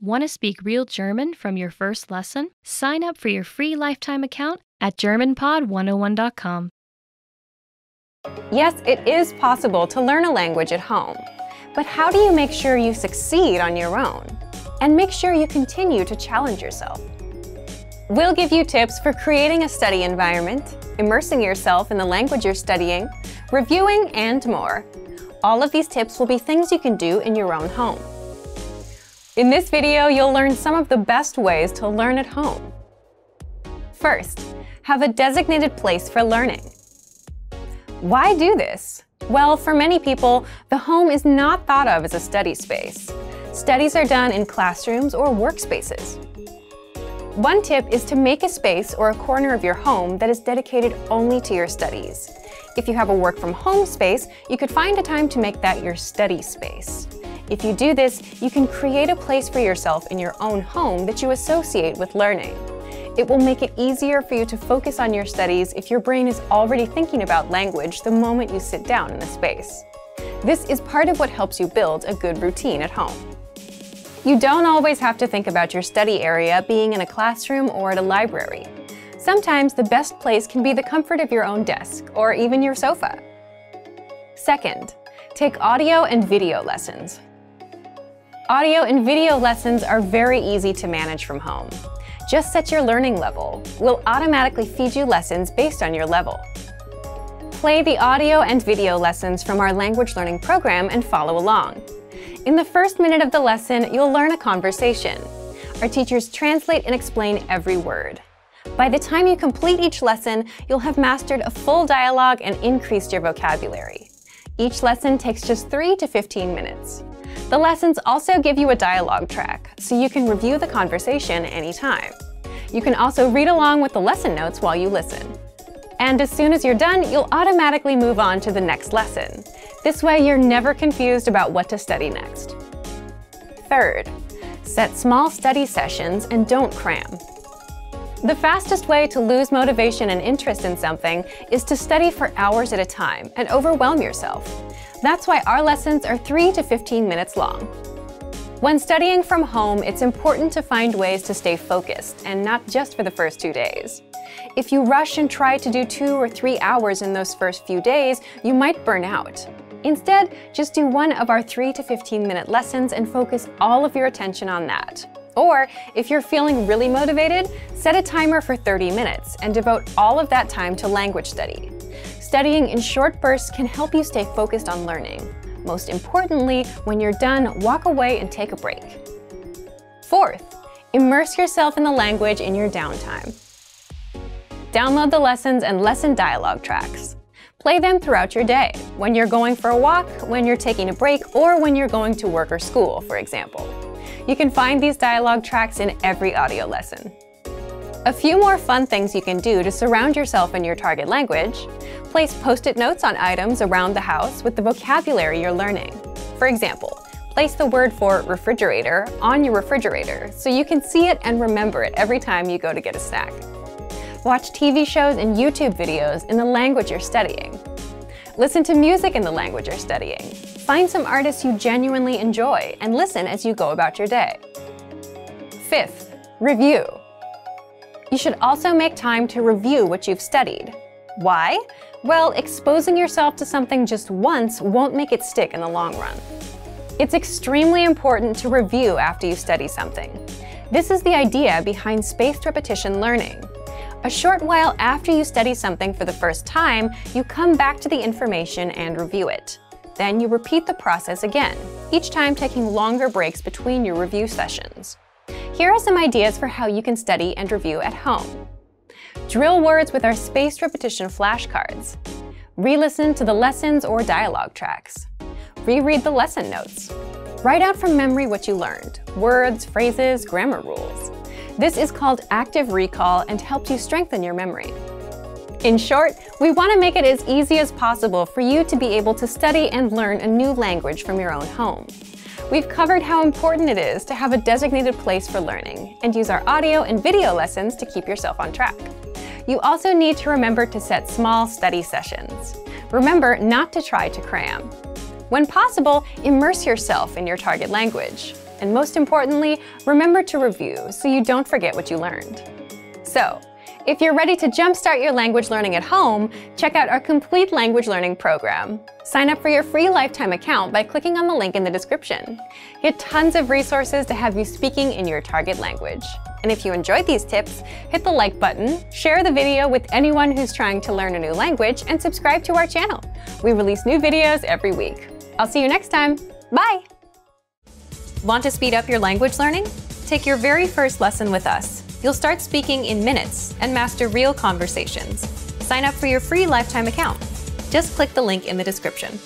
Want to speak real German from your first lesson? Sign up for your free lifetime account at GermanPod101.com. Yes, it is possible to learn a language at home. But how do you make sure you succeed on your own? And make sure you continue to challenge yourself. We'll give you tips for creating a study environment, immersing yourself in the language you're studying, reviewing, and more. All of these tips will be things you can do in your own home. In this video, you'll learn some of the best ways to learn at home. First, have a designated place for learning. Why do this? Well, for many people, the home is not thought of as a study space. Studies are done in classrooms or workspaces. One tip is to make a space or a corner of your home that is dedicated only to your studies. If you have a work-from-home space, you could find a time to make that your study space. If you do this, you can create a place for yourself in your own home that you associate with learning. It will make it easier for you to focus on your studies if your brain is already thinking about language the moment you sit down in the space. This is part of what helps you build a good routine at home. You don't always have to think about your study area being in a classroom or at a library. Sometimes the best place can be the comfort of your own desk or even your sofa. Second, take audio and video lessons. Audio and video lessons are very easy to manage from home. Just set your learning level. We'll automatically feed you lessons based on your level. Play the audio and video lessons from our language learning program and follow along. In the first minute of the lesson, you'll learn a conversation. Our teachers translate and explain every word. By the time you complete each lesson, you'll have mastered a full dialogue and increased your vocabulary. Each lesson takes just 3 to 15 minutes. The lessons also give you a dialogue track, so you can review the conversation anytime. You can also read along with the lesson notes while you listen. And as soon as you're done, you'll automatically move on to the next lesson. This way, you're never confused about what to study next. Third, set small study sessions and don't cram. The fastest way to lose motivation and interest in something is to study for hours at a time and overwhelm yourself. That's why our lessons are 3 to 15 minutes long. When studying from home, it's important to find ways to stay focused, and not just for the first 2 days. If you rush and try to do 2 or 3 hours in those first few days, you might burn out. Instead, just do one of our 3 to 15-minute lessons and focus all of your attention on that. Or, if you're feeling really motivated, set a timer for 30 minutes and devote all of that time to language study. Studying in short bursts can help you stay focused on learning. Most importantly, when you're done, walk away and take a break. Fourth, immerse yourself in the language in your downtime. Download the lessons and lesson dialogue tracks. Play them throughout your day, when you're going for a walk, when you're taking a break, or when you're going to work or school, for example. You can find these dialogue tracks in every audio lesson. A few more fun things you can do to surround yourself in your target language: place post-it notes on items around the house with the vocabulary you're learning. For example, place the word for refrigerator on your refrigerator so you can see it and remember it every time you go to get a snack. Watch TV shows and YouTube videos in the language you're studying. Listen to music in the language you're studying. Find some artists you genuinely enjoy and listen as you go about your day. Fifth, review. You should also make time to review what you've studied. Why? Well, exposing yourself to something just once won't make it stick in the long run. It's extremely important to review after you study something. This is the idea behind spaced repetition learning. A short while after you study something for the first time, you come back to the information and review it. Then you repeat the process again, each time taking longer breaks between your review sessions. Here are some ideas for how you can study and review at home. Drill words with our spaced repetition flashcards. Re-listen to the lessons or dialogue tracks. Reread the lesson notes. Write out from memory what you learned, words, phrases, grammar rules. This is called active recall and helps you strengthen your memory. In short, we want to make it as easy as possible for you to be able to study and learn a new language from your own home. We've covered how important it is to have a designated place for learning and use our audio and video lessons to keep yourself on track. You also need to remember to set small study sessions. Remember not to try to cram. When possible, immerse yourself in your target language. And most importantly, remember to review so you don't forget what you learned. So, if you're ready to jumpstart your language learning at home, check out our complete language learning program. Sign up for your free lifetime account by clicking on the link in the description. Get tons of resources to have you speaking in your target language. And if you enjoyed these tips, hit the like button, share the video with anyone who's trying to learn a new language, and subscribe to our channel. We release new videos every week. I'll see you next time. Bye! Want to speed up your language learning? Take your very first lesson with us. You'll start speaking in minutes and master real conversations. Sign up for your free lifetime account. Just click the link in the description.